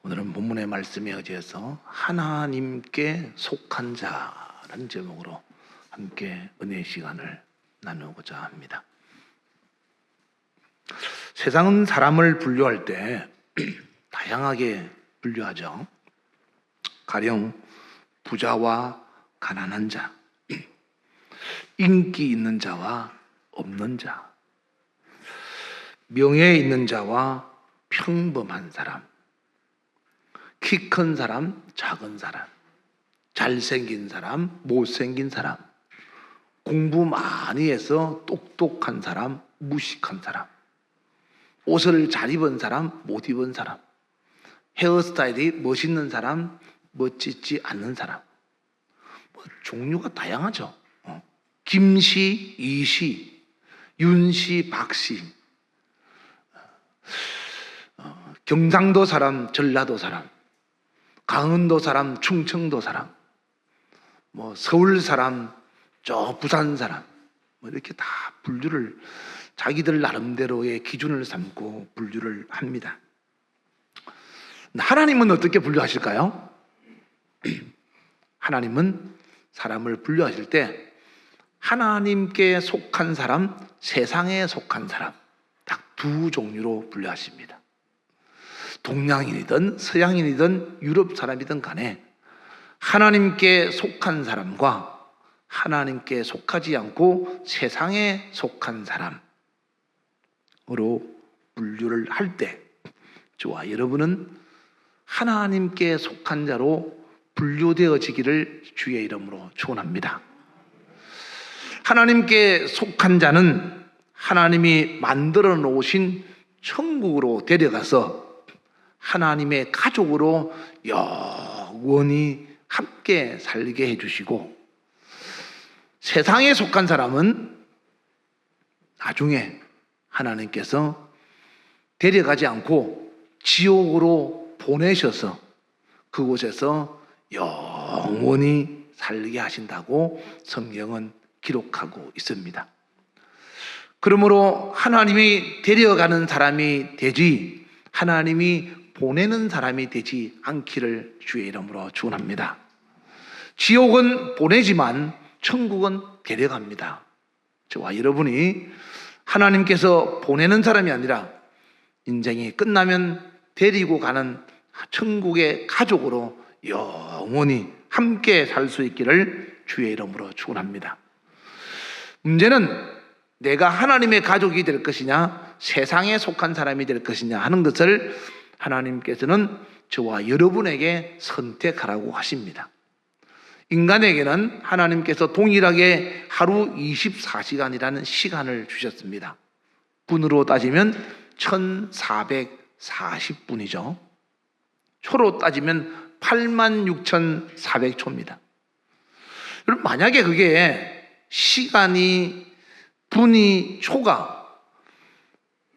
오늘은 본문의 말씀에 의지해서 하나님께 속한 자라는 제목으로 함께 은혜의 시간을 나누고자 합니다. 세상은 사람을 분류할 때 다양하게 분류하죠. 가령 부자와 가난한 자, 인기 있는 자와 없는 자, 명예 있는 자와 평범한 사람, 키 큰 사람, 작은 사람, 잘생긴 사람, 못생긴 사람, 공부 많이 해서 똑똑한 사람, 무식한 사람, 옷을 잘 입은 사람, 못 입은 사람, 헤어스타일이 멋있는 사람, 멋지지 않는 사람, 종류가 다양하죠. 김씨, 이씨, 윤씨, 박씨, 경상도 사람, 전라도 사람, 강원도 사람, 충청도 사람, 서울 사람, 저 부산 사람, 이렇게 다 분류를 자기들 나름대로의 기준을 삼고 분류를 합니다. 하나님은 어떻게 분류하실까요? 하나님은 사람을 분류하실 때 하나님께 속한 사람, 세상에 속한 사람 딱 두 종류로 분류하십니다. 동양인이든 서양인이든 유럽 사람이든 간에 하나님께 속한 사람과 하나님께 속하지 않고 세상에 속한 사람으로 분류를 할 때 저와 여러분은 하나님께 속한 자로 분류되어지기를 주의 이름으로 축원합니다. 하나님께 속한 자는 하나님이 만들어 놓으신 천국으로 데려가서 하나님의 가족으로 영원히 함께 살게 해주시고, 세상에 속한 사람은 나중에 하나님께서 데려가지 않고 지옥으로 보내셔서 그곳에서 영원히 살게 하신다고 성경은 기록하고 있습니다. 그러므로 하나님이 데려가는 사람이 되지 하나님이 보내는 사람이 되지 않기를 주의 이름으로 축원합니다. 지옥은 보내지만 천국은 데려갑니다. 저와 여러분이 하나님께서 보내는 사람이 아니라 인생이 끝나면 데리고 가는 천국의 가족으로 영원히 함께 살 수 있기를 주의 이름으로 축원합니다. 문제는 내가 하나님의 가족이 될 것이냐 세상에 속한 사람이 될 것이냐 하는 것을 하나님께서는 저와 여러분에게 선택하라고 하십니다. 인간에게는 하나님께서 동일하게 하루 24시간이라는 시간을 주셨습니다. 분으로 따지면 1440분이죠. 초로 따지면 86,400초입니다. 여러분, 만약에 그게 시간이 분이 초가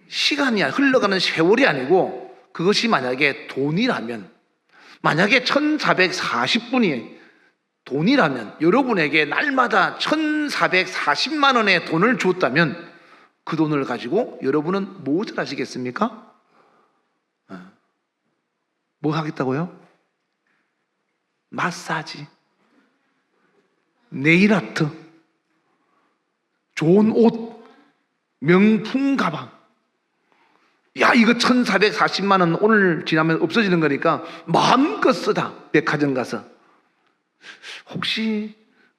시간이 흘러가는 세월이 아니고 그것이 만약에 돈이라면, 만약에 1440분이 돈이라면 여러분에게 날마다 1440만 원의 돈을 줬다면 그 돈을 가지고 여러분은 무엇을 하시겠습니까? 뭐 하겠다고요? 마사지, 네일아트, 좋은 옷, 명품 가방. 야, 이거 1440만 원 오늘 지나면 없어지는 거니까 마음껏 쓰다. 백화점 가서. 혹시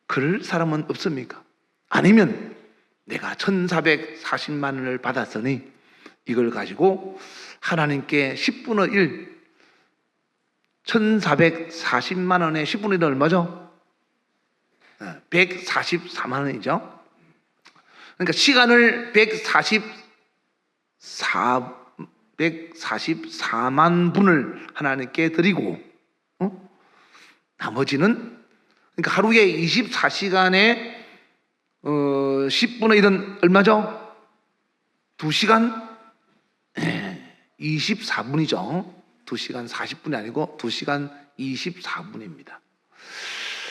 그럴 사람은 없습니까? 아니면 내가 1440만 원을 받았으니 이걸 가지고 하나님께 10분의 1, 1440만 원에 10분의 1은 얼마죠? 144만 원이죠. 그러니까 시간을 144만 분을 하나님께 드리고, 나머지는, 그러니까 하루에 24시간에 10분의 1은 얼마죠? 2시간 24분이죠. 2시간 40분이 아니고 2시간 24분입니다.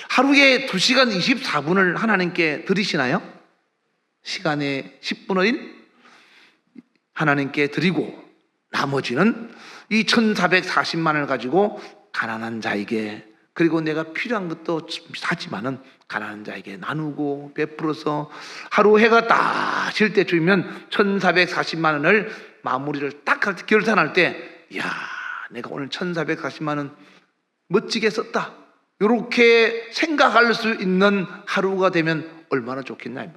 하루에 2시간 24분을 하나님께 드리시나요? 시간의 10분의 1 하나님께 드리고 나머지는 이 1440만 원을 가지고 가난한 자에게, 그리고 내가 필요한 것도 사지만은 가난한 자에게 나누고 베풀어서 하루 해가 딱 질 때 주면 1440만 원을 마무리를 딱 할 때, 결산할 때, 이야, 내가 오늘 1440만 원 멋지게 썼다, 이렇게 생각할 수 있는 하루가 되면 얼마나 좋겠냐 이 말.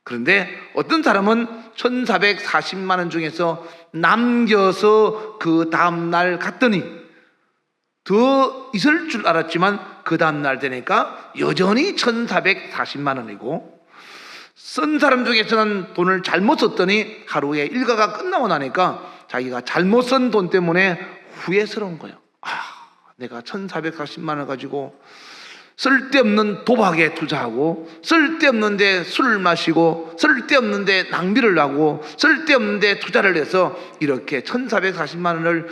그런데 어떤 사람은 1440만 원 중에서 남겨서 그 다음날 갔더니 더 있을 줄 알았지만 그 다음날 되니까 여전히 1440만 원이고, 쓴 사람 중에서는 돈을 잘못 썼더니 하루에 일과가 끝나고 나니까 자기가 잘못 쓴 돈 때문에 후회스러운 거예요. 내가 1440만 원 가지고 쓸데없는 도박에 투자하고, 쓸데없는데 술을 마시고, 쓸데없는데 낭비를 하고, 쓸데없는데 투자를 해서 이렇게 1440만 원을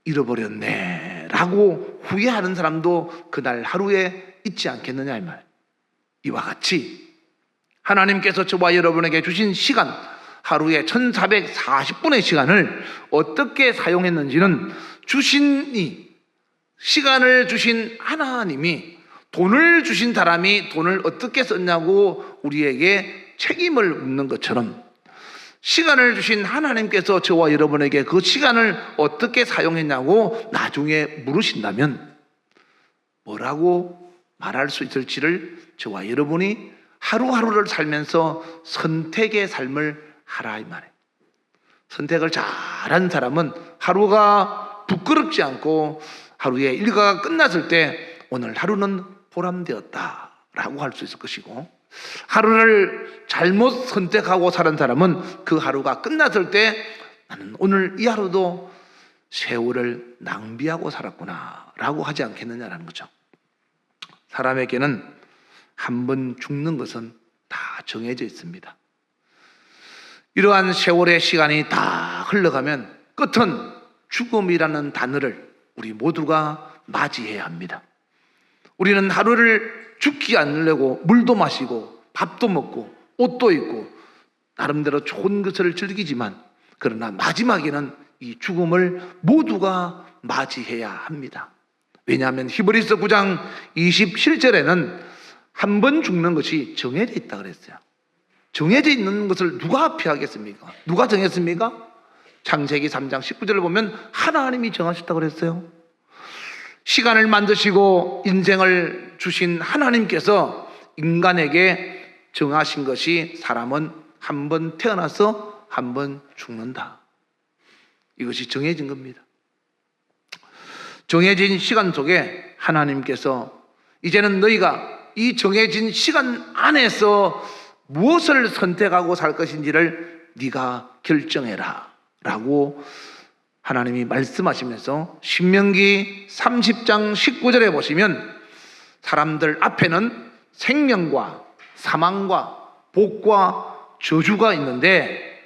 잃어버렸네 라고 후회하는 사람도 그날 하루에 있지 않겠느냐 이 말. 이와 같이 하나님께서 저와 여러분에게 주신 시간, 하루에 1440분의 시간을 어떻게 사용했는지는 시간을 주신 하나님이, 돈을 주신 사람이 돈을 어떻게 썼냐고 우리에게 책임을 묻는 것처럼, 시간을 주신 하나님께서 저와 여러분에게 그 시간을 어떻게 사용했냐고 나중에 물으신다면 뭐라고 말할 수 있을지를 저와 여러분이 하루하루를 살면서 선택의 삶을 하라 이 말이에요. 선택을 잘한 사람은 하루가 부끄럽지 않고 하루의 일과가 끝났을 때 오늘 하루는 보람되었다 라고 할 수 있을 것이고, 하루를 잘못 선택하고 사는 사람은 그 하루가 끝났을 때 나는 오늘 이 하루도 세월을 낭비하고 살았구나 라고 하지 않겠느냐라는 거죠. 사람에게는 한 번 죽는 것은 다 정해져 있습니다. 이러한 세월의 시간이 다 흘러가면 끝은 죽음이라는 단어를 우리 모두가 맞이해야 합니다. 우리는 하루를 죽지 않으려고 물도 마시고 밥도 먹고 옷도 입고 나름대로 좋은 것을 즐기지만, 그러나 마지막에는 이 죽음을 모두가 맞이해야 합니다. 왜냐하면 히브리서 9장 27절에는 한 번 죽는 것이 정해져 있다 그랬어요. 정해져 있는 것을 누가 피하겠습니까? 누가 정했습니까? 창세기 3장 19절을 보면 하나님이 정하셨다고 그랬어요. 시간을 만드시고 인생을 주신 하나님께서 인간에게 정하신 것이, 사람은 한 번 태어나서 한 번 죽는다. 이것이 정해진 겁니다. 정해진 시간 속에 하나님께서 이제는 너희가 이 정해진 시간 안에서 무엇을 선택하고 살 것인지를 네가 결정해라 라고 하나님이 말씀하시면서 신명기 30장 19절에 보시면 사람들 앞에는 생명과 사망과 복과 저주가 있는데,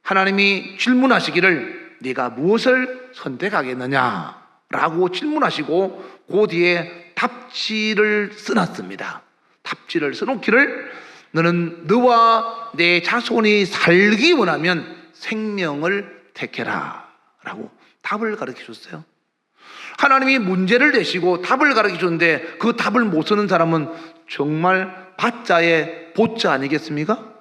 하나님이 질문하시기를 네가 무엇을 선택하겠느냐 라고 질문하시고 그 뒤에 답지를 써놨습니다. 답지를 써놓기를 너는 너와 내 자손이 살기 원하면 생명을 택해라 라고 답을 가르쳐 줬어요. 하나님이 문제를 내시고 답을 가르쳐 줬는데 그 답을 못 쓰는 사람은 정말 받자의 보자 아니겠습니까?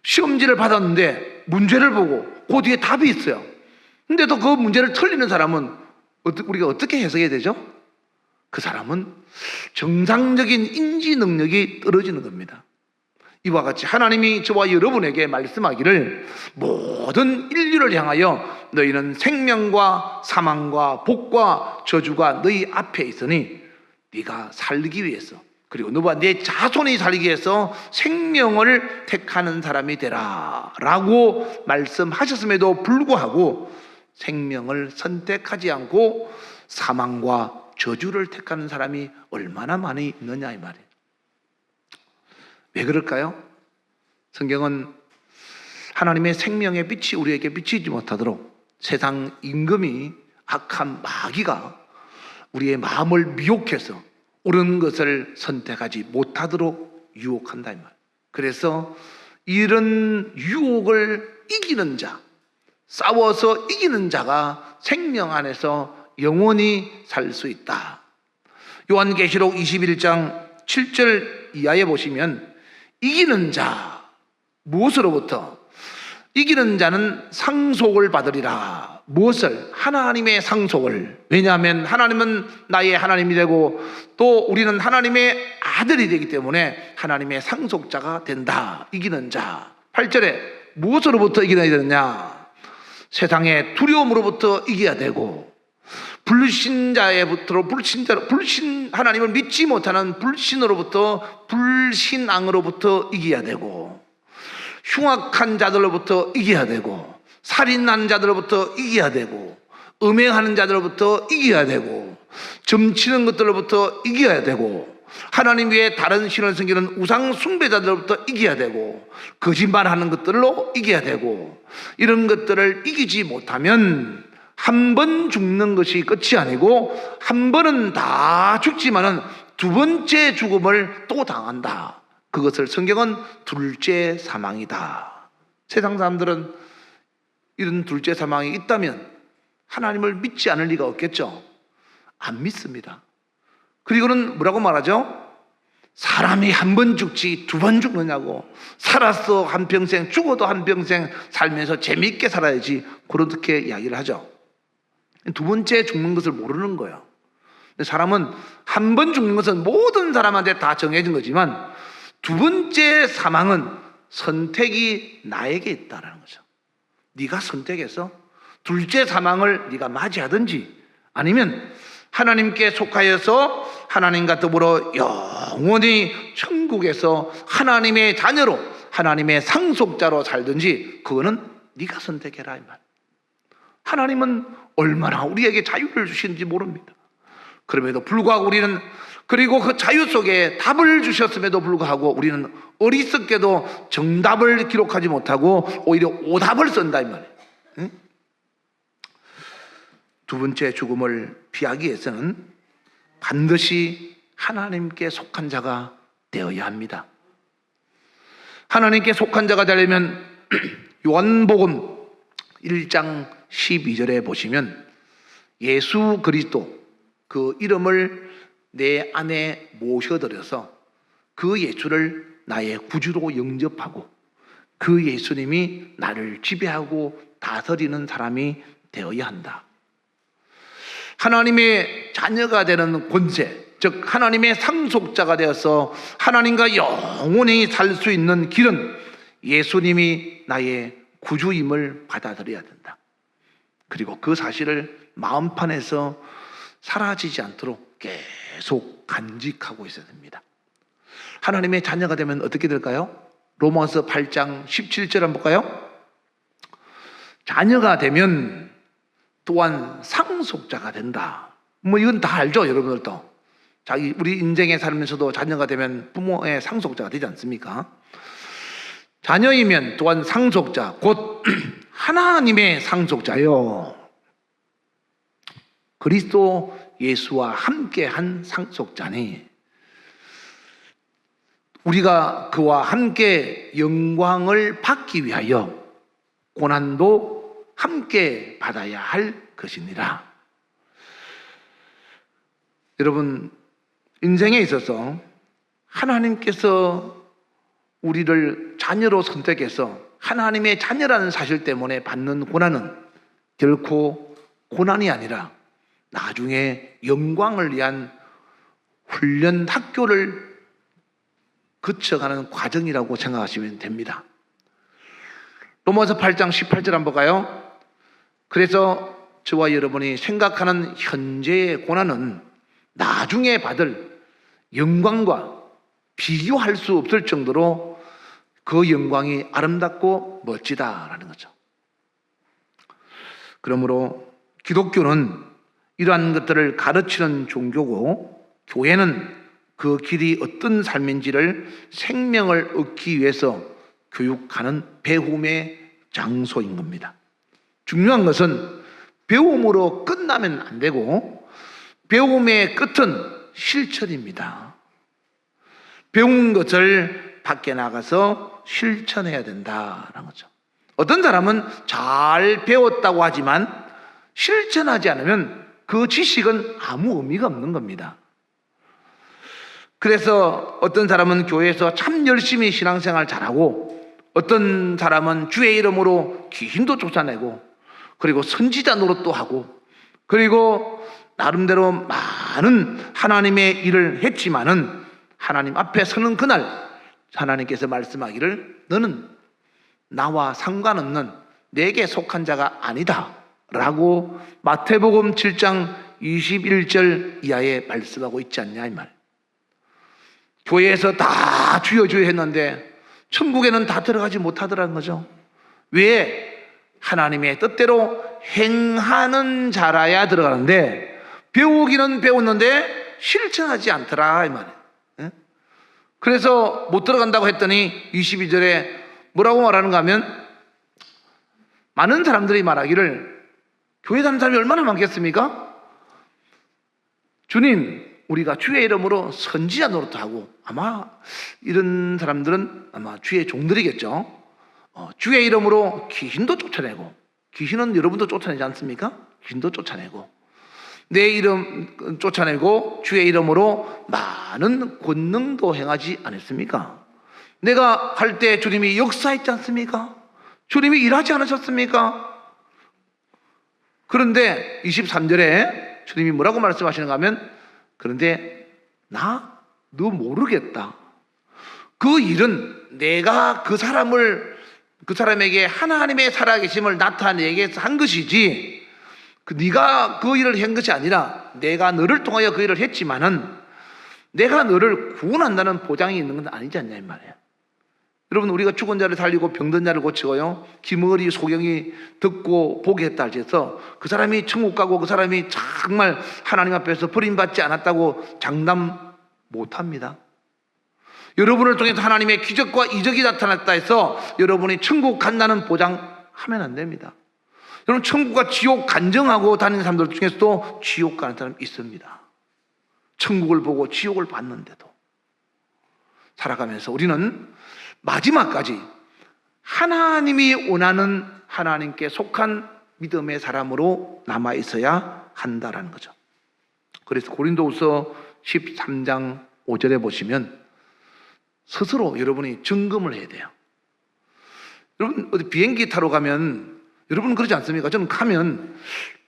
시험지를 받았는데 문제를 보고 그 뒤에 답이 있어요. 근데도 그 문제를 틀리는 사람은 우리가 어떻게 해석해야 되죠? 그 사람은 정상적인 인지 능력이 떨어지는 겁니다. 이와 같이 하나님이 저와 여러분에게 말씀하기를 모든 인류를 향하여 너희는 생명과 사망과 복과 저주가 너희 앞에 있으니 네가 살기 위해서, 그리고 너와 내 자손이 살기 위해서 생명을 택하는 사람이 되라 라고 말씀하셨음에도 불구하고 생명을 선택하지 않고 사망과 저주를 택하는 사람이 얼마나 많이 있느냐 이 말이에요. 왜 그럴까요? 성경은 하나님의 생명의 빛이 우리에게 비치지 못하도록 세상 임금이, 악한 마귀가 우리의 마음을 미혹해서 옳은 것을 선택하지 못하도록 유혹한다 이 말. 그래서 이런 유혹을 이기는 자, 싸워서 이기는 자가 생명 안에서 영원히 살 수 있다. 요한계시록 21장 7절 이하에 보시면 이기는 자, 무엇으로부터? 이기는 자는 상속을 받으리라. 무엇을? 하나님의 상속을. 왜냐하면 하나님은 나의 하나님이 되고 또 우리는 하나님의 아들이 되기 때문에 하나님의 상속자가 된다. 이기는 자. 8절에 무엇으로부터 이겨야 되느냐? 세상의 두려움으로부터 이겨야 되고 하나님을 믿지 못하는 불신으로부터 불신앙으로부터 이겨야 되고 흉악한 자들로부터 이겨야 되고 살인하는 자들로부터 이겨야 되고 음행하는 자들로부터 이겨야 되고 점치는 것들로부터 이겨야 되고 하나님 외에 다른 신을 섬기는 우상 숭배자들로부터 이겨야 되고 거짓말하는 것들로 이겨야 되고 이런 것들을 이기지 못하면 한 번 죽는 것이 끝이 아니고 한 번은 다 죽지만은 두 번째 죽음을 또 당한다. 그것을 성경은 둘째 사망이다. 세상 사람들은 이런 둘째 사망이 있다면 하나님을 믿지 않을 리가 없겠죠. 안 믿습니다. 그리고는 뭐라고 말하죠? 사람이 한 번 죽지 두 번 죽느냐고. 살았어 한평생, 죽어도 한평생 살면서 재미있게 살아야지, 그렇게 이야기를 하죠. 두 번째 죽는 것을 모르는 거예요. 사람은 한 번 죽는 것은 모든 사람한테 다 정해진 거지만 두 번째 사망은 선택이 나에게 있다는 거죠. 네가 선택해서 둘째 사망을 네가 맞이하든지 아니면 하나님께 속하여서 하나님과 더불어 영원히 천국에서 하나님의 자녀로 하나님의 상속자로 살든지 그거는 네가 선택해라 이 말. 하나님은 얼마나 우리에게 자유를 주시는지 모릅니다. 그럼에도 불구하고 우리는, 그리고 그 자유 속에 답을 주셨음에도 불구하고 우리는 어리석게도 정답을 기록하지 못하고 오히려 오답을 쓴다 이 말이에요. 응? 두 번째 죽음을 피하기 위해서는 반드시 하나님께 속한 자가 되어야 합니다. 하나님께 속한 자가 되려면 요한복음 1장 12절에 보시면 예수 그리스도 그 이름을 내 안에 모셔들여서 그 예수를 나의 구주로 영접하고 그 예수님이 나를 지배하고 다스리는 사람이 되어야 한다. 하나님의 자녀가 되는 권세, 즉 하나님의 상속자가 되어서 하나님과 영원히 살 수 있는 길은 예수님이 나의 구주임을 받아들여야 된다. 그리고 그 사실을 마음판에서 사라지지 않도록 계속 간직하고 있어야 됩니다. 하나님의 자녀가 되면 어떻게 될까요? 로마서 8장 17절 한번 볼까요? 자녀가 되면 또한 상속자가 된다. 뭐 이건 다 알죠, 여러분들도. 우리 인생에 살면서도 자녀가 되면 부모의 상속자가 되지 않습니까? 자녀이면 또한 상속자, 곧 하나님의 상속자요. 그리스도 예수와 함께한 상속자니 우리가 그와 함께 영광을 받기 위하여 고난도 함께 받아야 할 것이니라. 여러분, 인생에 있어서 하나님께서 우리를 자녀로 선택해서 하나님의 자녀라는 사실 때문에 받는 고난은 결코 고난이 아니라 나중에 영광을 위한 훈련 학교를 거쳐가는 과정이라고 생각하시면 됩니다. 로마서 8장 18절 한번 볼까요? 그래서 저와 여러분이 생각하는 현재의 고난은 나중에 받을 영광과 비교할 수 없을 정도로 그 영광이 아름답고 멋지다라는 거죠. 그러므로 기독교는 이러한 것들을 가르치는 종교고, 교회는 그 길이 어떤 삶인지를 생명을 얻기 위해서 교육하는 배움의 장소인 겁니다. 중요한 것은 배움으로 끝나면 안 되고 배움의 끝은 실천입니다. 배운 것을 밖에 나가서 실천해야 된다는 거죠. 어떤 사람은 잘 배웠다고 하지만 실천하지 않으면 그 지식은 아무 의미가 없는 겁니다. 그래서 어떤 사람은 교회에서 참 열심히 신앙생활 잘하고, 어떤 사람은 주의 이름으로 귀신도 쫓아내고, 그리고 선지자 노릇도 하고, 그리고 나름대로 많은 하나님의 일을 했지만은 하나님 앞에 서는 그날 하나님께서 말씀하기를 너는 나와 상관없는 내게 속한 자가 아니다 라고 마태복음 7장 21절 이하에 말씀하고 있지 않냐 이 말. 교회에서 다 주여 주여 했는데 천국에는 다 들어가지 못하더라는 거죠. 왜? 하나님의 뜻대로 행하는 자라야 들어가는데 배우기는 배웠는데 실천하지 않더라 이 말이에요. 그래서 못 들어간다고 했더니 22절에 뭐라고 말하는가 하면, 많은 사람들이 말하기를, 교회 다니는 사람이 얼마나 많겠습니까? 주님, 우리가 주의 이름으로 선지자 노릇도 하고, 아마 이런 사람들은 아마 주의 종들이겠죠. 주의 이름으로 귀신도 쫓아내고, 귀신은 여러분도 쫓아내지 않습니까? 귀신도 쫓아내고, 내 이름 쫓아내고 주의 이름으로 많은 권능도 행하지 않았습니까? 내가 할 때 주님이 역사했지 않습니까? 주님이 일하지 않으셨습니까? 그런데 23절에 주님이 뭐라고 말씀하시는가 하면, 그런데 너 모르겠다. 그 일은 내가 그 사람에게 하나님의 살아계심을 나타내기 위해서 한 것이지, 네가 그 일을 한 것이 아니라 내가 너를 통하여 그 일을 했지만은 내가 너를 구원한다는 보장이 있는 건 아니지 않냐 이 말이에요. 여러분, 우리가 죽은 자를 살리고 병든 자를 고치고요, 김어리 소경이 듣고 보게 했다 할지어서 그 사람이 천국 가고 그 사람이 정말 하나님 앞에서 버림받지 않았다고 장담 못합니다. 여러분을 통해서 하나님의 기적과 이적이 나타났다 해서 여러분이 천국 간다는 보장하면 안 됩니다. 여러분, 천국과 지옥 간증하고 다니는 사람들 중에서도 지옥 가는 사람 있습니다. 천국을 보고 지옥을 봤는데도. 살아가면서 우리는 마지막까지 하나님이 원하는 하나님께 속한 믿음의 사람으로 남아 있어야 한다라는 거죠. 그래서 고린도후서 13장 5절에 보시면 스스로 여러분이 점검을 해야 돼요. 여러분, 어디 비행기 타러 가면 여러분 그러지 않습니까? 저는 가면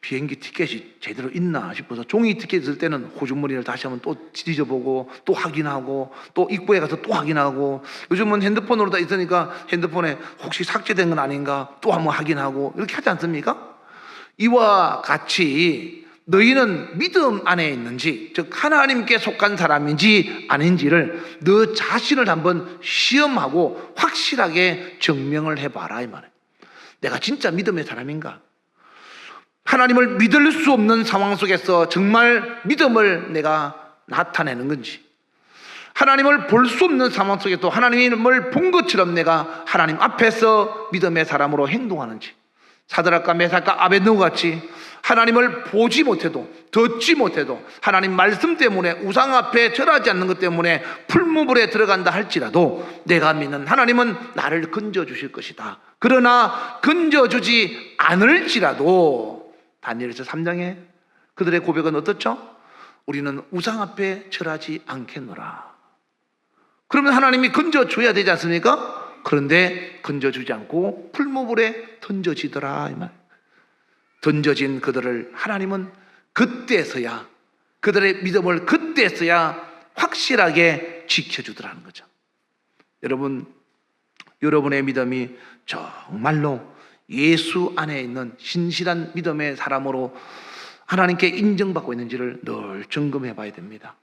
비행기 티켓이 제대로 있나 싶어서 종이 티켓 있을 때는 호주머니를 다시 한번 또 뒤져보고 또 확인하고 또 입구에 가서 또 확인하고, 요즘은 핸드폰으로 다 있으니까 핸드폰에 혹시 삭제된 건 아닌가 또 한번 확인하고 이렇게 하지 않습니까? 이와 같이 너희는 믿음 안에 있는지, 즉 하나님께 속한 사람인지 아닌지를 너 자신을 한번 시험하고 확실하게 증명을 해봐라 이 말이에요. 내가 진짜 믿음의 사람인가? 하나님을 믿을 수 없는 상황 속에서 정말 믿음을 내가 나타내는 건지, 하나님을 볼 수 없는 상황 속에서 하나님을 본 것처럼 내가 하나님 앞에서 믿음의 사람으로 행동하는지, 사드락과 메삭과 아벳느고 같이 하나님을 보지 못해도 듣지 못해도 하나님 말씀 때문에 우상 앞에 절하지 않는 것 때문에 풀무불에 들어간다 할지라도 내가 믿는 하나님은 나를 건져주실 것이다. 그러나 건져주지 않을지라도 다니엘서 3장에 그들의 고백은 어떻죠? 우리는 우상 앞에 절하지 않겠노라. 그러면 하나님이 건져줘야 되지 않습니까? 그런데 건져주지 않고 풀무불에 던져지더라 이 말. 던져진 그들을 하나님은 그때서야, 그들의 믿음을 그때서야 확실하게 지켜주더라는 거죠. 여러분, 여러분의 믿음이 정말로 예수 안에 있는 신실한 믿음의 사람으로 하나님께 인정받고 있는지를 늘 점검해 봐야 됩니다.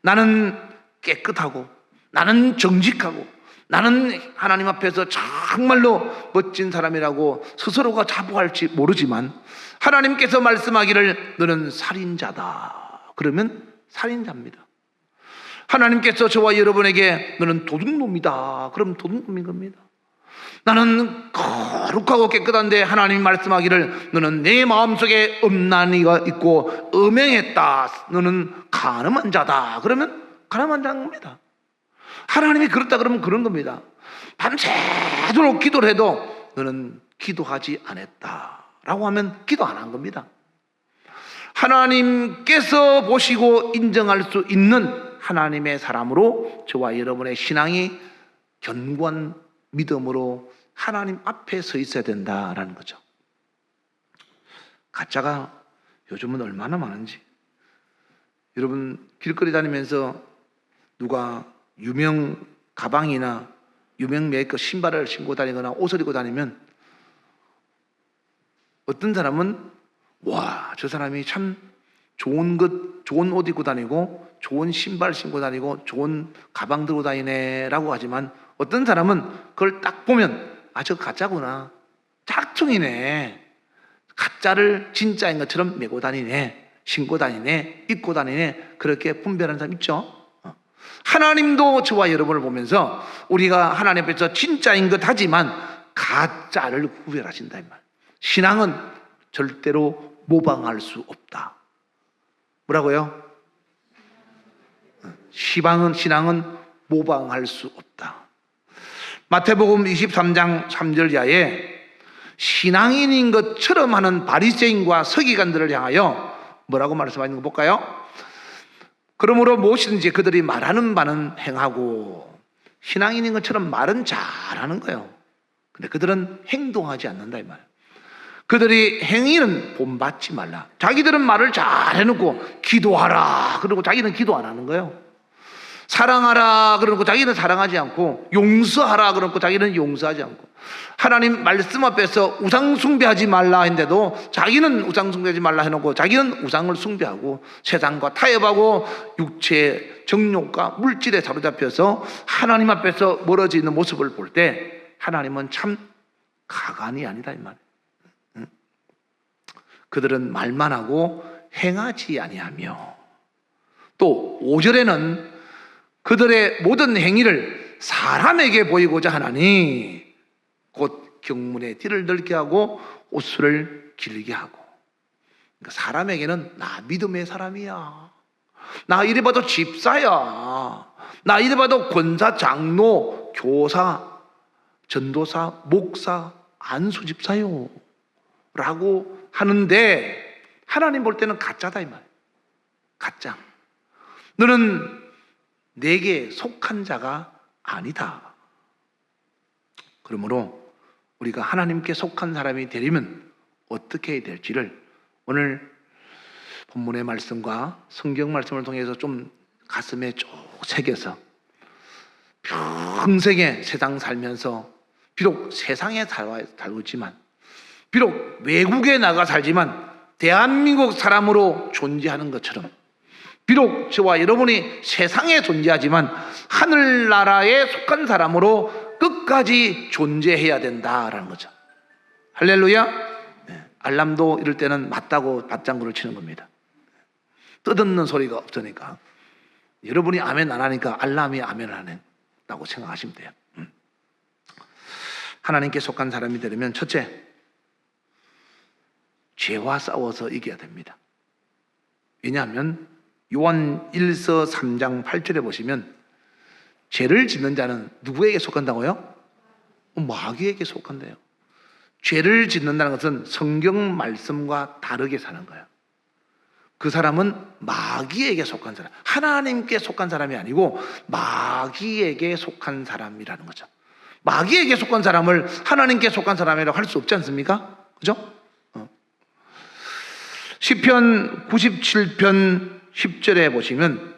나는 깨끗하고, 나는 정직하고, 나는 하나님 앞에서 정말로 멋진 사람이라고 스스로가 자부할지 모르지만 하나님께서 말씀하기를 너는 살인자다. 그러면 살인자입니다. 하나님께서 저와 여러분에게 너는 도둑놈이다. 그럼 도둑놈인 겁니다. 나는 거룩하고 깨끗한데 하나님이 말씀하기를 너는 내 마음속에 음란이가 있고 음행했다. 너는 간음한 자다. 그러면 간음한 자인 겁니다. 하나님이 그렇다 그러면 그런 겁니다. 밤새도록 기도를 해도 너는 기도하지 않았다라고 하면 기도 안 한 겁니다. 하나님께서 보시고 인정할 수 있는 하나님의 사람으로 저와 여러분의 신앙이 견고한 믿음으로 하나님 앞에 서 있어야 된다라는 거죠. 가짜가 요즘은 얼마나 많은지. 여러분 길거리 다니면서 누가 유명 가방이나 유명 메이커 신발을 신고 다니거나 옷을 입고 다니면 어떤 사람은 와, 저 사람이 참 좋은 옷 입고 다니고 좋은 신발 신고 다니고 좋은 가방 들고 다니네라고 하지만 어떤 사람은 그걸 딱 보면 아, 저 가짜구나, 짝퉁이네, 가짜를 진짜인 것처럼 메고 다니네, 신고 다니네, 입고 다니네, 그렇게 분별하는 사람 있죠. 하나님도 저와 여러분을 보면서 우리가 하나님 앞에서 진짜인 것 하지만 가짜를 구별하신다 이 말. 신앙은 절대로 모방할 수 없다. 뭐라고요? 신앙은 모방할 수 없다. 마태복음 23장 3절 이하에 신앙인인 것처럼 하는 바리새인과 서기관들을 향하여 뭐라고 말씀하는 거 볼까요? 그러므로 무엇이든지 그들이 말하는 바는 행하고, 신앙인인 것처럼 말은 잘하는 거예요. 근데 그들은 행동하지 않는다 이 말. 그들이 행위는 본받지 말라. 자기들은 말을 잘 해놓고 기도하라 그러고 자기는 기도 안 하는 거예요. 사랑하라 그러고 자기는 사랑하지 않고, 용서하라 그러고 자기는 용서하지 않고, 하나님 말씀 앞에서 우상 숭배하지 말라 했는데도 자기는 우상 숭배하지 말라 해놓고 자기는 우상을 숭배하고 세상과 타협하고 육체의 정욕과 물질에 사로잡혀서 하나님 앞에서 멀어져 있는 모습을 볼 때 하나님은 참 가관이 아니다 이 말이에요. 그들은 말만 하고 행하지 아니하며, 또 5절에는 그들의 모든 행위를 사람에게 보이고자 하나니 곧 경문의 띠를 넓게 하고 옷수를 길게 하고. 그러니까 사람에게는 나 믿음의 사람이야, 나 이래봐도 집사야, 나 이래봐도 권사, 장로, 교사, 전도사, 목사, 안수집사요 라고 하는데 하나님 볼 때는 가짜다 이 말. 가짜. 너는 내게 속한 자가 아니다. 그러므로 우리가 하나님께 속한 사람이 되려면 어떻게 해야 될지를 오늘 본문의 말씀과 성경 말씀을 통해서 좀 가슴에 쭉 새겨서 평생에 세상 살면서 비록 세상에 살고 있지만, 비록 외국에 나가 살지만 대한민국 사람으로 존재하는 것처럼, 비록 저와 여러분이 세상에 존재하지만 하늘나라에 속한 사람으로 끝까지 존재해야 된다라는 거죠. 할렐루야. 네. 알람도 이럴 때는 맞다고 맞장구를 치는 겁니다. 떠듣는 소리가 없으니까 여러분이 아멘 안 하니까 알람이 아멘을 안 한다고 생각하시면 돼요. 하나님께 속한 사람이 되려면 첫째, 죄와 싸워서 이겨야 됩니다. 왜냐하면 요한 1서 3장 8절에 보시면 죄를 짓는 자는 누구에게 속한다고요? 마귀에게 속한대요. 죄를 짓는다는 것은 성경 말씀과 다르게 사는 거예요. 그 사람은 마귀에게 속한 사람, 하나님께 속한 사람이 아니고 마귀에게 속한 사람이라는 거죠. 마귀에게 속한 사람을 하나님께 속한 사람이라고 할 수 없지 않습니까? 그죠? 시편 97편 10절에 보시면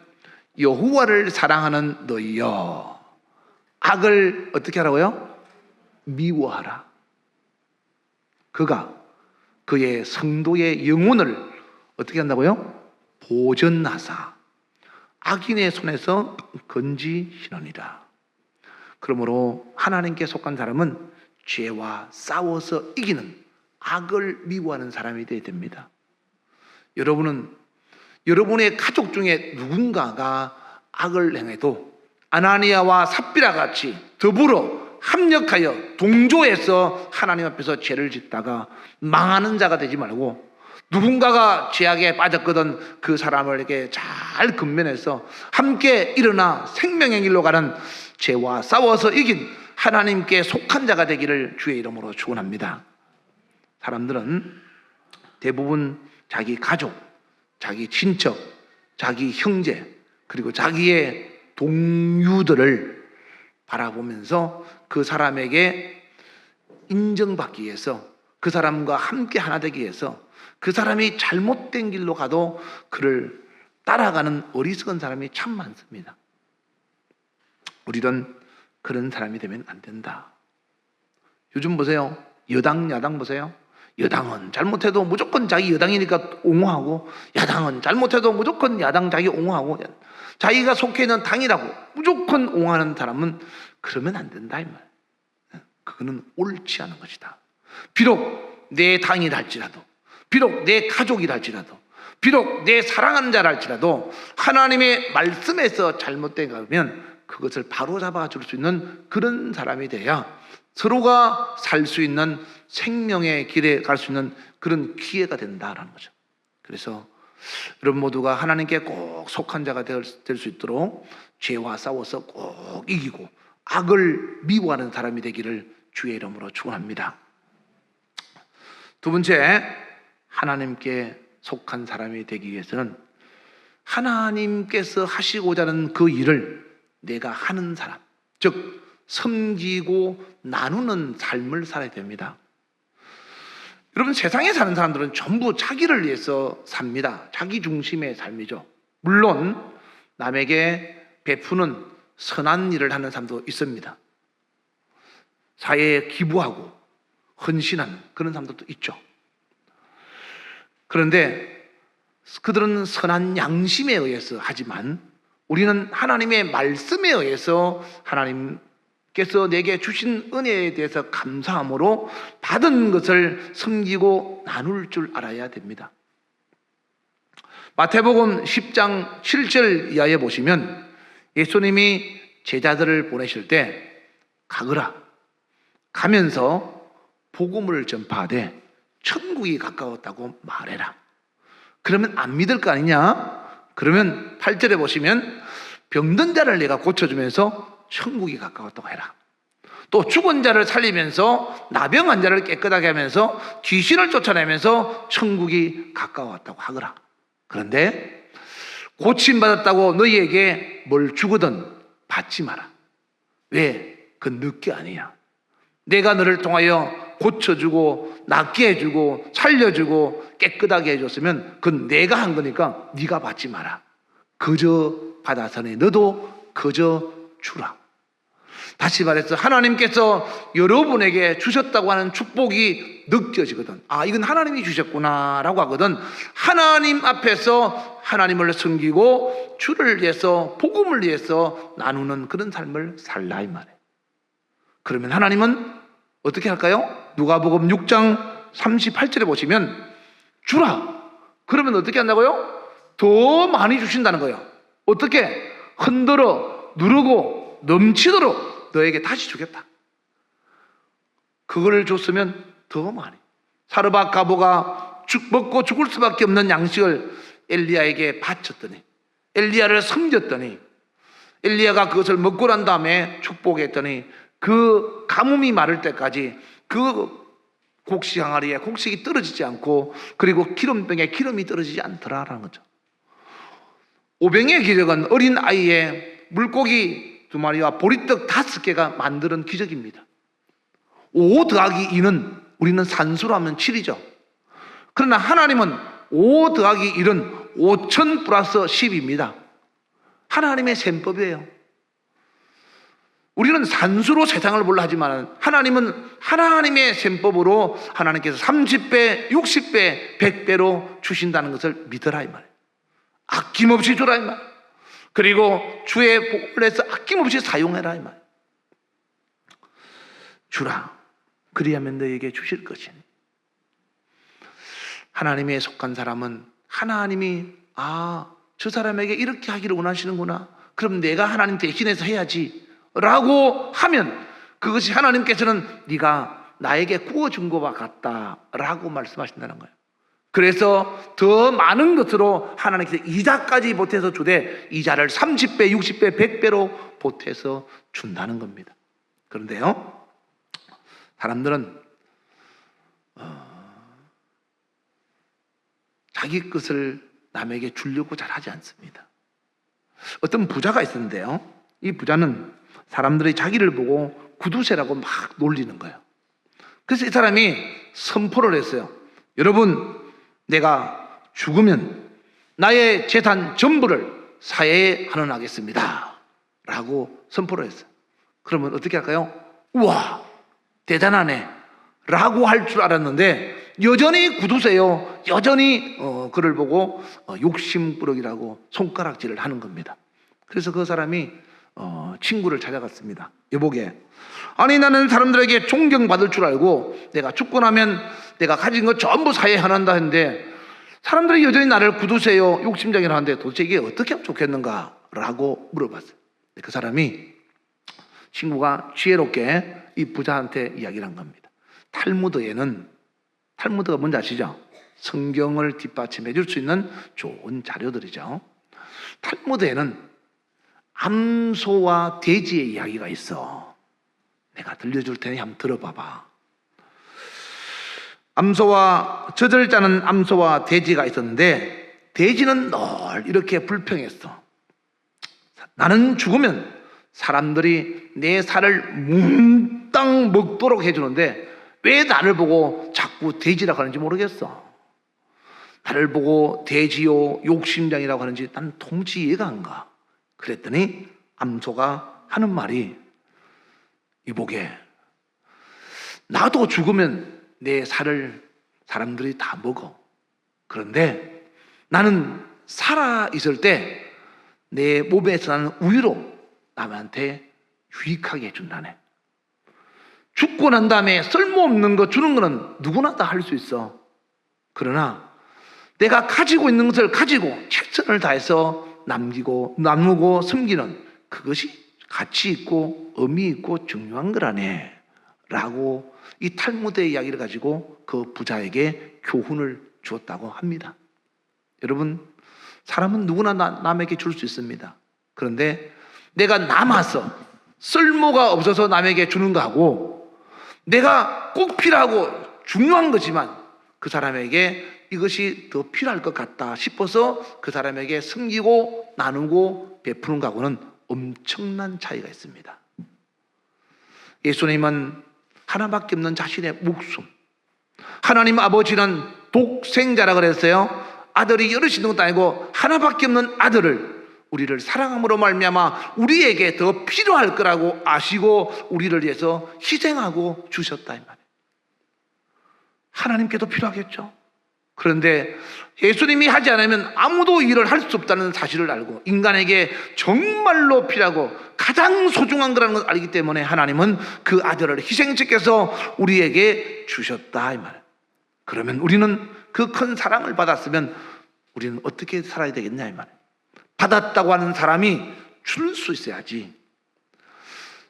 여호와를 사랑하는 너희여 악을 어떻게 하라고요? 미워하라. 그가 그의 성도의 영혼을 어떻게 한다고요? 보전하사 악인의 손에서 건지시느니라. 그러므로 하나님께 속한 사람은 죄와 싸워서 이기는, 악을 미워하는 사람이 되어야 됩니다. 여러분은 여러분의 가족 중에 누군가가 악을 행해도 아나니아와 삽비라 같이 더불어 합력하여 동조해서 하나님 앞에서 죄를 짓다가 망하는 자가 되지 말고, 누군가가 죄악에 빠졌거든 그 사람을 이렇게 잘 근면해서 함께 일어나 생명의 길로 가는, 죄와 싸워서 이긴 하나님께 속한 자가 되기를 주의 이름으로 축원합니다. 사람들은 대부분 자기 가족, 자기 친척, 자기 형제, 그리고 자기의 동료들을 바라보면서 그 사람에게 인정받기 위해서, 그 사람과 함께 하나 되기 위해서, 그 사람이 잘못된 길로 가도 그를 따라가는 어리석은 사람이 참 많습니다. 우리는 그런 사람이 되면 안 된다. 요즘 보세요. 여당, 야당 보세요. 여당은 잘못해도 무조건 자기 여당이니까 옹호하고, 야당은 잘못해도 무조건 야당 자기 옹호하고, 자기가 속해 있는 당이라고 무조건 옹호하는 사람은 그러면 안 된다 이 말. 그거는 옳지 않은 것이다. 비록 내 당이라 할지라도, 비록 내 가족이라 할지라도, 비록 내 사랑하는 자라 할지라도 하나님의 말씀에서 잘못된 거면 그것을 바로잡아 줄 수 있는 그런 사람이 돼야 서로가 살 수 있는 생명의 길에 갈 수 있는 그런 기회가 된다라는 거죠. 그래서 여러분 모두가 하나님께 꼭 속한 자가 될 수 있도록 죄와 싸워서 꼭 이기고 악을 미워하는 사람이 되기를 주의 이름으로 축원합니다. 두 번째, 하나님께 속한 사람이 되기 위해서는 하나님께서 하시고자 하는 그 일을 내가 하는 사람, 즉 섬기고 나누는 삶을 살아야 됩니다. 여러분, 세상에 사는 사람들은 전부 자기를 위해서 삽니다. 자기 중심의 삶이죠. 물론 남에게 베푸는 선한 일을 하는 사람도 있습니다. 사회에 기부하고 헌신하는 그런 사람들도 있죠. 그런데 그들은 선한 양심에 의해서 하지만 우리는 하나님의 말씀에 의해서 하나님께서 내게 주신 은혜에 대해서 감사함으로 받은 것을 섬기고 나눌 줄 알아야 됩니다. 마태복음 10장 7절 이하에 보시면 예수님이 제자들을 보내실 때 가거라, 가면서 복음을 전파하되 천국이 가까웠다고 말해라. 그러면 안 믿을 거 아니냐? 그러면 8절에 보시면 병든 자를 내가 고쳐주면서 천국이 가까웠다고 해라. 또 죽은 자를 살리면서 나병한 자를 깨끗하게 하면서 귀신을 쫓아내면서 천국이 가까웠다고 하거라. 그런데 고침받았다고 너희에게 뭘 주거든 받지 마라. 왜? 그건 너게 아니야. 내가 너를 통하여 고쳐주고 낫게 해주고 살려주고 깨끗하게 해줬으면 그건 내가 한 거니까 네가 받지 마라. 그저 받아서니 너도 그저 주라. 다시 말해서 하나님께서 여러분에게 주셨다고 하는 축복이 느껴지거든. 아, 이건 하나님이 주셨구나 라고 하거든. 하나님 앞에서 하나님을 섬기고 주를 위해서 복음을 위해서 나누는 그런 삶을 살라 이 말이에요. 그러면 하나님은 어떻게 할까요? 누가복음 6장 38절에 보시면 주라. 그러면 어떻게 한다고요? 더 많이 주신다는 거예요. 어떻게? 흔들어 누르고 넘치도록 너에게 다시 주겠다. 그걸 줬으면 더 많이. 사르밧 가보가 먹고 죽을 수밖에 없는 양식을 엘리야에게 바쳤더니, 엘리야를 섬겼더니, 엘리야가 그것을 먹고 난 다음에 축복했더니 그 가뭄이 마를 때까지 그 곡식 항아리에 곡식이 떨어지지 않고, 그리고 기름병에 기름이 떨어지지 않더라라는 거죠. 오병의 기적은 어린 아이의 물고기 2마리와 보리떡 5개가 만드는 기적입니다. 5 더하기 2는 우리는 산수로 하면 7이죠. 그러나 하나님은 5 더하기 1은 5,000 플러스 10입니다. 하나님의 셈법이에요. 우리는 산수로 세상을 보려 하지만 하나님은 하나님의 셈법으로 하나님께서 30배, 60배, 100배로 주신다는 것을 믿어라 이 말이에요. 아낌없이 주라 이 말이에요. 그리고 주의 복을 내서 아낌없이 사용해라 이 말이에요. 주라. 그리하면 너에게 주실 것이니. 하나님에 속한 사람은 하나님이 저 사람에게 이렇게 하기를 원하시는구나. 그럼 내가 하나님 대신해서 해야지 라고 하면 그것이 하나님께서는 네가 나에게 구워준 것과 같다 라고 말씀하신다는 거예요. 그래서 더 많은 것으로 하나님께서 이자까지 보태서 주되 이자를 30배, 60배, 100배로 보태서 준다는 겁니다. 그런데요, 사람들은 자기 것을 남에게 주려고 잘 하지 않습니다. 어떤 부자가 있었는데요, 이 부자는 사람들이 자기를 보고 구두쇠라고 막 놀리는 거예요. 그래서 이 사람이 선포를 했어요. 여러분, 내가 죽으면 나의 재산 전부를 사회에 헌원하겠습니다 라고 선포를 했어요. 그러면 어떻게 할까요? 우와, 대단하네 라고 할 줄 알았는데 여전히 구두쇠요, 여전히 그를 보고 욕심꾸러기라고 손가락질을 하는 겁니다. 그래서 그 사람이 친구를 찾아갔습니다. 여보게, 아니 나는 사람들에게 존경받을 줄 알고 내가 죽고 나면 내가 가진 거 전부 사회에 헌한다 했는데 사람들이 여전히 나를 구두쇠요, 욕심쟁이라 하는데 도대체 이게 어떻게 하면 좋겠는가 라고 물어봤어요. 그 사람이, 친구가 지혜롭게 이 부자한테 이야기를 한 겁니다. 탈무드가 뭔지 아시죠? 성경을 뒷받침해 줄 수 있는 좋은 자료들이죠. 탈무드에는 암소와 돼지의 이야기가 있어. 내가 들려줄 테니 한번 들어봐봐. 젖을 짜는 암소와 돼지가 있었는데 돼지는 늘 이렇게 불평했어. 나는 죽으면 사람들이 내 살을 몽땅 먹도록 해주는데 왜 나를 보고 자꾸 돼지라고 하는지 모르겠어. 나를 보고 돼지요, 욕심장이라고 하는지 난 도무지 이해가 안 가. 그랬더니 암소가 하는 말이, 이보게, 나도 죽으면 내 살을 사람들이 다 먹어. 그런데 나는 살아있을 때 내 몸에서 나는 우유로 남한테 유익하게 해준다네. 죽고 난 다음에 쓸모없는 거 주는 거는 누구나 다 할 수 있어. 그러나 내가 가지고 있는 것을 가지고 최선을 다해서 나누고 섬기는 그것이 가치 있고 의미 있고 중요한 거라네 라고 이 탈무드의 이야기를 가지고 그 부자에게 교훈을 주었다고 합니다. 여러분, 사람은 누구나 남에게 줄 수 있습니다. 그런데 내가 남아서 쓸모가 없어서 남에게 주는 거하고 내가 꼭 필요하고 중요한 거지만 그 사람에게 이것이 더 필요할 것 같다 싶어서 그 사람에게 섬기고 나누고 베푸는 거하고는 엄청난 차이가 있습니다. 예수님은 하나밖에 없는 자신의 목숨, 하나님 아버지는 독생자라 그랬어요. 아들이 여럿이 있는 것도 아니고 하나밖에 없는 아들을 우리를 사랑함으로 말미암아 우리에게 더 필요할 거라고 아시고 우리를 위해서 희생하고 주셨다 이 말이에요. 하나님께도 필요하겠죠. 그런데 예수님이 하지 않으면 아무도 일을 할 수 없다는 사실을 알고 인간에게 정말로 필요하고 가장 소중한 거라는 걸 알기 때문에 하나님은 그 아들을 희생시켜서 우리에게 주셨다 이 말이에요. 그러면 우리는 그 큰 사랑을 받았으면 우리는 어떻게 살아야 되겠냐 이 말이에요. 받았다고 하는 사람이 줄 수 있어야지.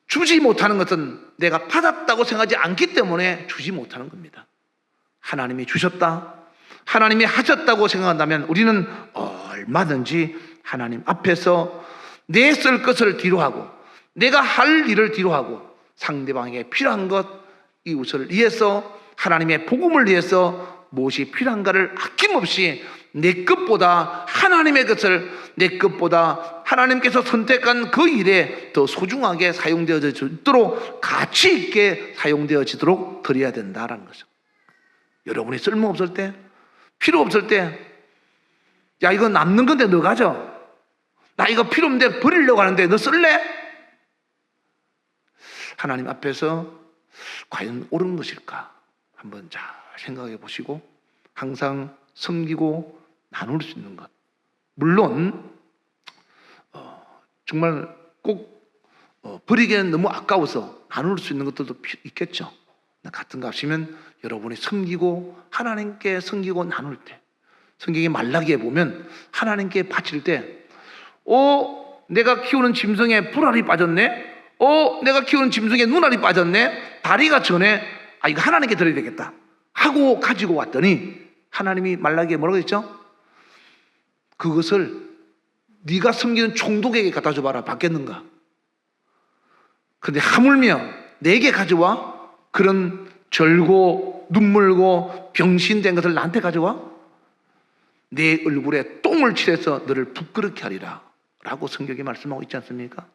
주지 못하는 것은 내가 받았다고 생각하지 않기 때문에 주지 못하는 겁니다. 하나님이 주셨다, 하나님이 하셨다고 생각한다면 우리는 얼마든지 하나님 앞에서 내 쓸 것을 뒤로 하고 내가 할 일을 뒤로 하고 상대방에게 필요한 것, 이웃을 위해서 하나님의 복음을 위해서 무엇이 필요한가를 아낌없이 내 것보다 하나님의 것을, 내 것보다 하나님께서 선택한 그 일에 더 소중하게 사용되어지도록, 가치 있게 사용되어지도록 드려야 된다는 거죠. 여러분이 쓸모없을 때, 필요 없을 때, 야 이거 남는 건데 너 가져, 나 이거 필요 없는데 버리려고 하는데 너 쓸래? 하나님 앞에서 과연 옳은 것일까 한번 잘 생각해 보시고 항상 섬기고 나눌 수 있는 것, 물론 정말 꼭 버리기에는 너무 아까워서 나눌 수 있는 것들도 있겠죠. 같은 거 하시면 여러분이 섬기고 하나님께 섬기고 나눌 때, 성경의 말라기에 보면 하나님께 바칠 때 내가 키우는 짐승에 불알이 빠졌네, 내가 키우는 짐승에 눈알이 빠졌네, 다리가 저네, 이거 하나님께 드려야 되겠다 하고 가지고 왔더니 하나님이 말라기에 뭐라고 했죠? 그것을 네가 섬기는 총독에게 갖다 줘봐라, 받겠는가? 그런데 하물며 내게 가져와? 그런 절고 눈물고 병신된 것을 나한테 가져와? 내 얼굴에 똥을 칠해서 너를 부끄럽게 하리라 라고 성경이 말씀하고 있지 않습니까?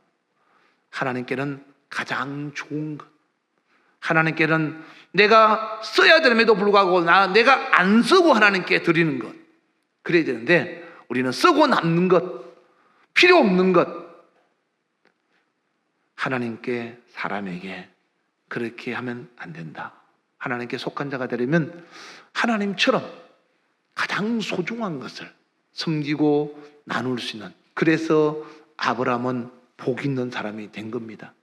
하나님께는 가장 좋은 것, 하나님께는 내가 써야 됨에도 불구하고 내가 안 쓰고 하나님께 드리는 것, 그래야 되는데 우리는 쓰고 남는 것, 필요 없는 것, 하나님께, 사람에게 그렇게 하면 안 된다. 하나님께 속한 자가 되려면 하나님처럼 가장 소중한 것을 섬기고 나눌 수 있는, 그래서 아브라함은 복 있는 사람이 된 겁니다.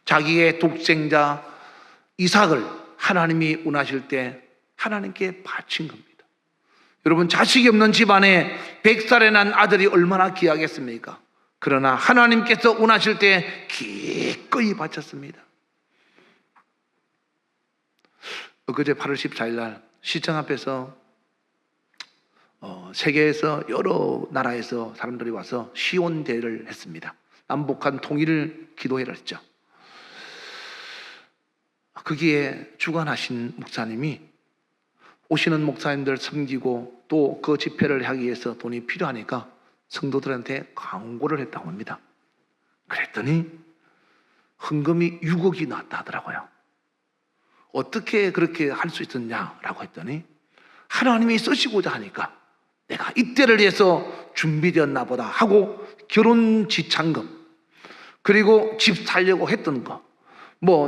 자기의 독생자 이삭을 하나님이 원하실 때 하나님께 바친 겁니다. 여러분, 자식이 없는 집안에 100살에 난 아들이 얼마나 귀하겠습니까? 그러나 하나님께서 원하실 때 기꺼이 바쳤습니다. 엊그제 8월 14일 날 시청 앞에서 세계에서 여러 나라에서 사람들이 와서 시온 대회를 했습니다. 남북한 통일을 기도회를 했죠. 거기에 주관하신 목사님이 오시는 목사님들 섬기고 또 그 집회를 하기 위해서 돈이 필요하니까 성도들한테 광고를 했다고 합니다. 그랬더니 헌금이 6억이 나왔다 하더라고요. 어떻게 그렇게 할 수 있었냐라고 했더니 하나님이 쓰시고자 하니까 내가 이때를 위해서 준비되었나 보다 하고 결혼 지참금, 그리고 집 살려고 했던 거,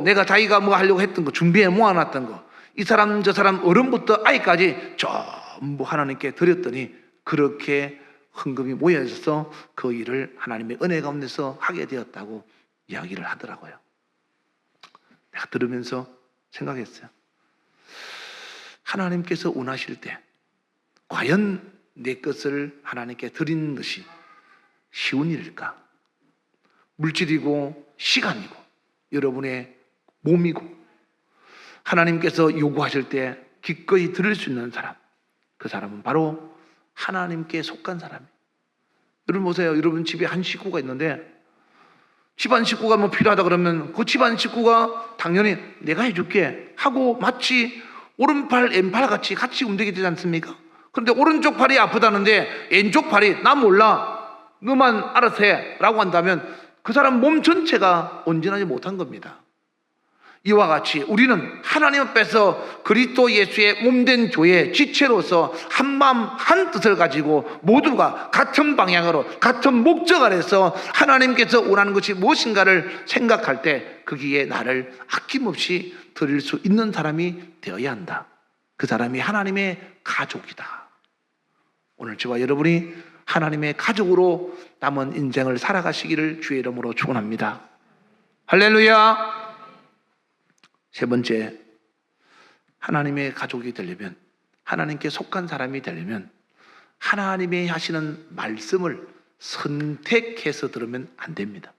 내가 자기가 하려고 했던 거, 준비해 모아놨던 거, 이 사람 저 사람 어른부터 아이까지 전부 하나님께 드렸더니 그렇게 헌금이 모여져서 그 일을 하나님의 은혜 가운데서 하게 되었다고 이야기를 하더라고요. 내가 들으면서 생각했어요. 하나님께서 원하실 때 과연 내 것을 하나님께 드리는 것이 쉬운 일일까? 물질이고 시간이고 여러분의 몸이고 하나님께서 요구하실 때 기꺼이 드릴 수 있는 사람, 그 사람은 바로 하나님께 속한 사람이에요. 여러분 보세요. 여러분 집에 한 식구가 있는데 집안 식구가 필요하다 그러면 그 집안 식구가 당연히 내가 해줄게 하고 마치 오른팔 왼팔 같이 움직이게 되지 않습니까? 그런데 오른쪽 팔이 아프다는데 왼쪽 팔이 나 몰라 너만 알아서 해 라고 한다면 그 사람 몸 전체가 온전하지 못한 겁니다. 이와 같이 우리는 하나님 앞에서 그리스도 예수의 몸된 교회 지체로서 한 마음 한 뜻을 가지고 모두가 같은 방향으로 같은 목적 아래서 하나님께서 원하는 것이 무엇인가를 생각할 때 거기에 나를 아낌없이 드릴 수 있는 사람이 되어야 한다. 그 사람이 하나님의 가족이다. 오늘 저와 여러분이 하나님의 가족으로 남은 인생을 살아가시기를 주의 이름으로 축원합니다. 할렐루야. 세 번째, 하나님의 가족이 되려면, 하나님께 속한 사람이 되려면 하나님이 하시는 말씀을 선택해서 들으면 안 됩니다.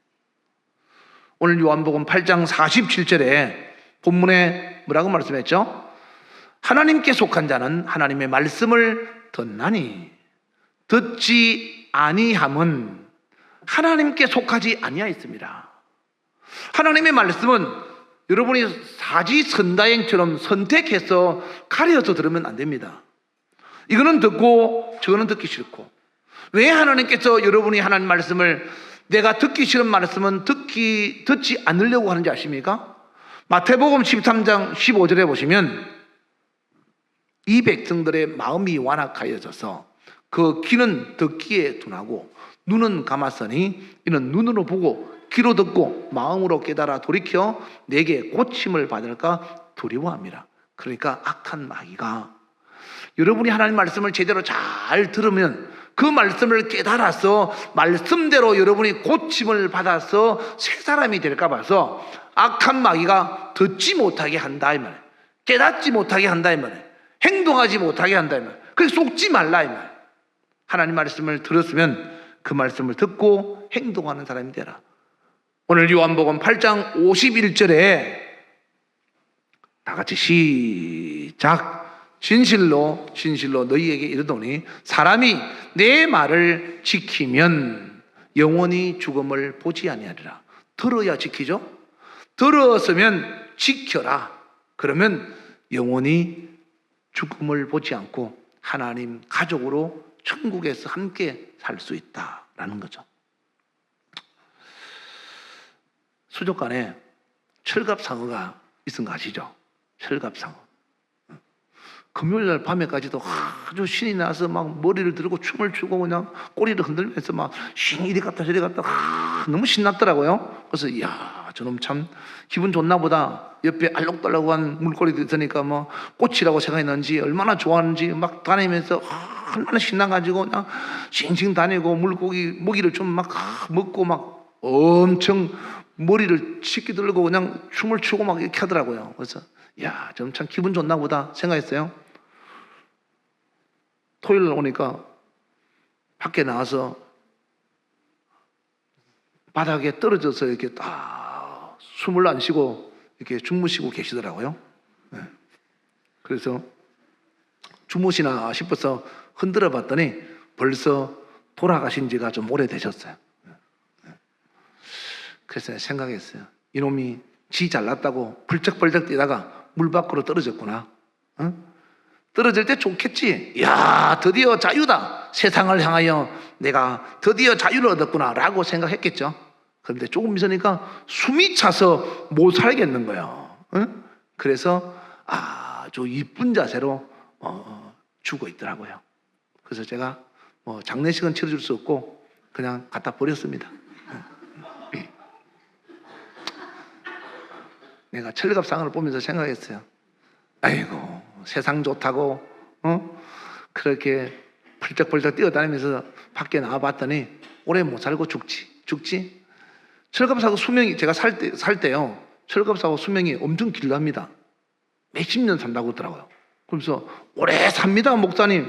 오늘 요한복음 8장 47절에 본문에 뭐라고 말씀했죠? 하나님께 속한 자는 하나님의 말씀을 듣나니 듣지 아니함은 하나님께 속하지 아니하였습니다. 하나님의 말씀은 여러분이 사지선다행처럼 선택해서 가려서 들으면 안 됩니다. 이거는 듣고 저거는 듣기 싫고. 왜 하나님께서 여러분이 하나님 말씀을 내가 듣기 싫은 말씀은 듣지 않으려고 하는지 아십니까? 마태복음 13장 15절에 보시면 이 백성들의 마음이 완악하여져서 그 귀는 듣기에 둔하고 눈은 감았으니 이는 눈으로 보고 귀로 듣고 마음으로 깨달아 돌이켜 내게 고침을 받을까 두려워합니다. 그러니까 악한 마귀가 여러분이 하나님 말씀을 제대로 잘 들으면 그 말씀을 깨달아서 말씀대로 여러분이 고침을 받아서 새 사람이 될까 봐서 악한 마귀가 듣지 못하게 한다 이 말이에요. 깨닫지 못하게 한다 이 말이에요. 행동하지 못하게 한다 이 말이에요. 그래서 속지 말라 이 말이에요. 하나님 말씀을 들었으면 그 말씀을 듣고 행동하는 사람이 되라. 오늘 요한복음 8장 51절에 다 같이 시작. 진실로 너희에게 이르노니 사람이 내 말을 지키면 영원히 죽음을 보지 아니하리라. 들어야 지키죠. 들었으면 지켜라. 그러면 영원히 죽음을 보지 않고 하나님 가족으로 천국에서 함께 살 수 있다라는 거죠. 수족관에 철갑상어가 있은 거 아시죠? 철갑상어. 금요일날 밤에까지도 아주 신이 나서 막 머리를 들고 춤을 추고 그냥 꼬리를 흔들면서 막 이리 갔다 저리 갔다 너무 신났더라고요. 그래서 이야, 저놈 참 기분 좋나 보다. 옆에 알록달록한 물고기도 있으니까 뭐 꽃이라고 생각했는지 얼마나 좋아하는지 막 다니면서 얼마나 신나가지고 그냥 싱싱 다니고 먹이를 좀 막 먹고 막 엄청 머리를 씻기 들고 그냥 춤을 추고 막 이렇게 하더라고요. 그래서 야, 좀 참 기분 좋나 보다 생각했어요. 토요일 날 오니까 밖에 나와서 바닥에 떨어져서 이렇게 딱 숨을 안 쉬고 이렇게 주무시고 계시더라고요. 네. 그래서 주무시나 싶어서 흔들어 봤더니 벌써 돌아가신 지가 좀 오래되셨어요. 네. 그래서 생각했어요. 이놈이 지 잘났다고 벌쩍벌쩍 뛰다가 물 밖으로 떨어졌구나. 어? 떨어질 때 좋겠지. 야, 드디어 자유다. 세상을 향하여 내가 드디어 자유를 얻었구나 라고 생각했겠죠. 그런데 조금 있으니까 숨이 차서 못 살겠는 거예요. 어? 그래서 아주 이쁜 자세로 죽어 있더라고요. 그래서 제가 뭐 장례식은 치러줄 수 없고 그냥 갖다 버렸습니다. 내가 철갑상어를 보면서 생각했어요. 아이고, 세상 좋다고 그렇게 펄쩍펄쩍 뛰어다니면서 밖에 나와봤더니 오래 못 살고 죽지. 철갑상어 수명이, 제가 살 때요, 철갑상어 수명이 엄청 길답니다. 몇십 년 산다고 하더라고요. 그래서 오래 삽니다, 목사님.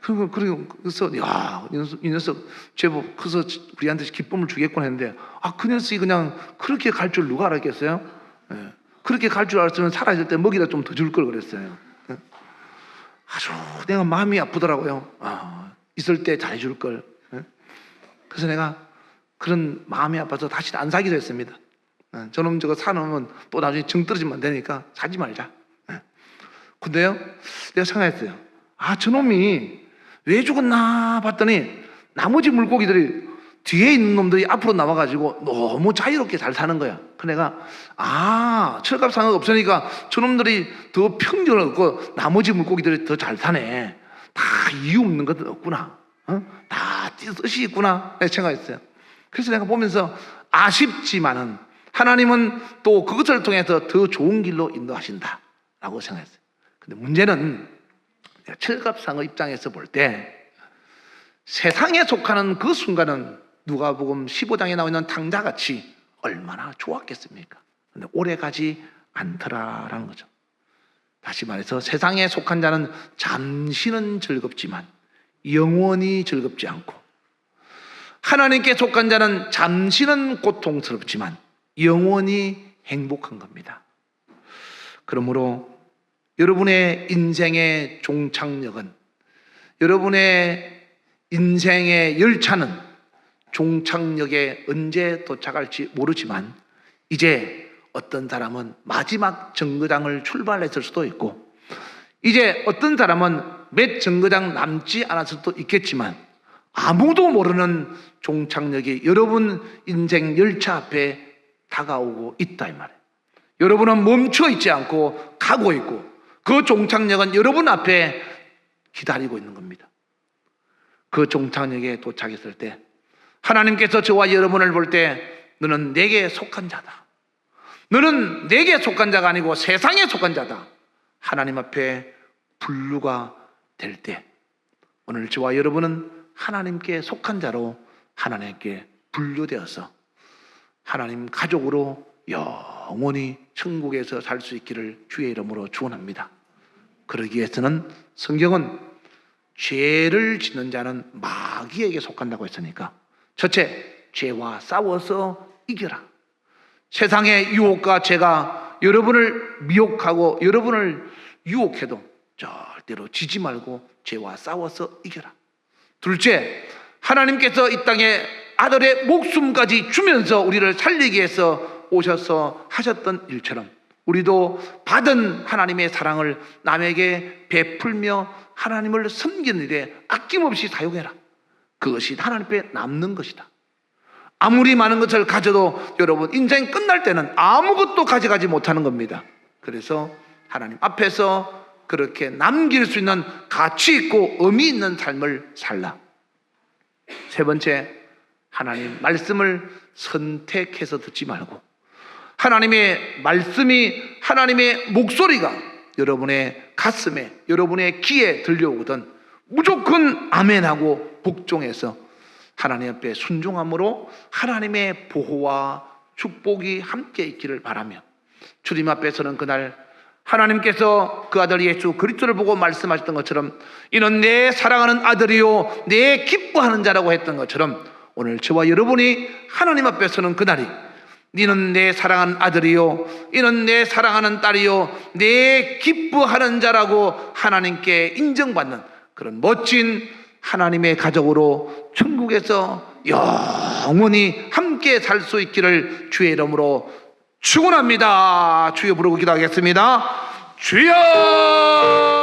그래서 야, 이 녀석 제법 커서 우리한테 기쁨을 주겠구나 했는데, 그 녀석이 그냥 그렇게 갈 줄 누가 알았겠어요? 그렇게 갈 줄 알았으면 살아있을 때 먹이라 좀 더 줄 걸 그랬어요. 아주 내가 마음이 아프더라고요. 있을 때 잘해줄 걸. 그래서 내가 그런 마음이 아파서 다시 안 사기로 했습니다. 저놈 저거 사놓으면 또 나중에 정 떨어지면 되니까 사지 말자. 근데요, 내가 생각했어요. 저놈이 왜 죽었나 봤더니 나머지 물고기들이 뒤에 있는 놈들이 앞으로 나와가지고 너무 자유롭게 잘 사는 거야. 그래서 내가 철갑상어가 없으니까 저놈들이 더 평정을 얻고 나머지 물고기들이 더 잘 사네. 다 이유 없는 것도 없구나. 다 뜻이 있구나 생각했어요. 그래서 내가 보면서 아쉽지만은 하나님은 또 그것을 통해서 더 좋은 길로 인도하신다 라고 생각했어요. 근데 문제는 철갑상어 입장에서 볼 때 세상에 속하는 그 순간은 누가복음 15장에 나오는 탕자같이 얼마나 좋았겠습니까? 근데 오래가지 않더라라는 거죠. 다시 말해서 세상에 속한 자는 잠시는 즐겁지만 영원히 즐겁지 않고, 하나님께 속한 자는 잠시는 고통스럽지만 영원히 행복한 겁니다. 그러므로 여러분의 인생의 종착역은, 여러분의 인생의 열차는 종착역에 언제 도착할지 모르지만 이제 어떤 사람은 마지막 정거장을 출발했을 수도 있고, 이제 어떤 사람은 몇 정거장 남지 않았을 수도 있겠지만 아무도 모르는 종착역이 여러분 인생 열차 앞에 다가오고 있다 이 말이에요. 여러분은 멈춰 있지 않고 가고 있고 그 종착역은 여러분 앞에 기다리고 있는 겁니다. 그 종착역에 도착했을 때 하나님께서 저와 여러분을 볼 때 너는 내게 속한 자다, 너는 내게 속한 자가 아니고 세상에 속한 자다, 하나님 앞에 분류가 될 때 오늘 저와 여러분은 하나님께 속한 자로 하나님께 분류되어서 하나님 가족으로 영원히 천국에서 살 수 있기를 주의 이름으로 축원합니다. 그러기 위해서는 성경은 죄를 짓는 자는 마귀에게 속한다고 했으니까 첫째, 죄와 싸워서 이겨라. 세상의 유혹과 죄가 여러분을 미혹하고 여러분을 유혹해도 절대로 지지 말고 죄와 싸워서 이겨라. 둘째, 하나님께서 이 땅에 아들의 목숨까지 주면서 우리를 살리기 위해서 오셔서 하셨던 일처럼 우리도 받은 하나님의 사랑을 남에게 베풀며 하나님을 섬기는 일에 아낌없이 사용해라. 그것이 하나님 앞에 남는 것이다. 아무리 많은 것을 가져도 여러분 인생이 끝날 때는 아무것도 가져가지 못하는 겁니다. 그래서 하나님 앞에서 그렇게 남길 수 있는 가치 있고 의미 있는 삶을 살라. 세 번째, 하나님 말씀을 선택해서 듣지 말고 하나님의 말씀이, 하나님의 목소리가 여러분의 가슴에, 여러분의 귀에 들려오거든 무조건 아멘하고 복종해서 하나님 앞에 순종함으로 하나님의 보호와 축복이 함께 있기를 바라며, 주님 앞에서는 그날 하나님께서 그 아들 예수 그리스도를 보고 말씀하셨던 것처럼 이는 내 사랑하는 아들이요 내 기뻐하는 자라고 했던 것처럼 오늘 저와 여러분이 하나님 앞에서는 그날이 너는 내 사랑하는 아들이요 이는 내 사랑하는 딸이요 내 기뻐하는 자라고 하나님께 인정받는 그런 멋진 하나님의 가족으로 천국에서 영원히 함께 살 수 있기를 주의 이름으로 축원합니다. 주여 부르고 기도하겠습니다. 주여!